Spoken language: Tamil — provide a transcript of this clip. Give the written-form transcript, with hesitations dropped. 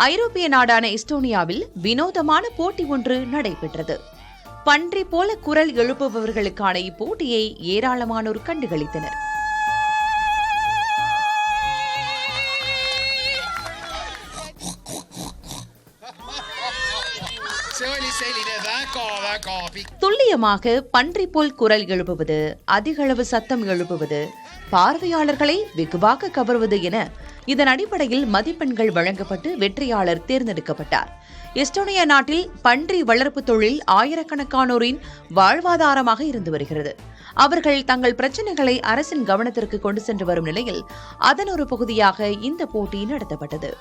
ஐரோப்பிய நாடான எஸ்டோனியாவில் வினோதமான போட்டி ஒன்று நடைபெற்றது. பன்றி போல குரல் எழுப்புபவர்களுக்கான இப்போட்டியை ஏராளமானோர் கண்டுகளித்தனர். துல்லியமாக பன்றி போல் குரல் எழுப்புவது, அதிகளவு சத்தம் எழுப்புவது, பார்வையாளர்களை வெகுவாக கவர்வது என இதன் அடிப்படையில் மதிப்பெண்கள் வழங்கப்பட்டு வெற்றியாளர் தேர்ந்தெடுக்கப்பட்டார். எஸ்டோனியா நாட்டில் பன்றி வளர்ப்பு தொழில் ஆயிரக்கணக்கானோரின் வாழ்வாதாரமாக இருந்து வருகிறது. அவர்கள் தங்கள் பிரச்சினைகளை அரசின் கவனத்திற்கு கொண்டு சென்று வரும் நிலையில் அதன் ஒரு பகுதியாக இந்த போட்டி நடத்தப்பட்டது.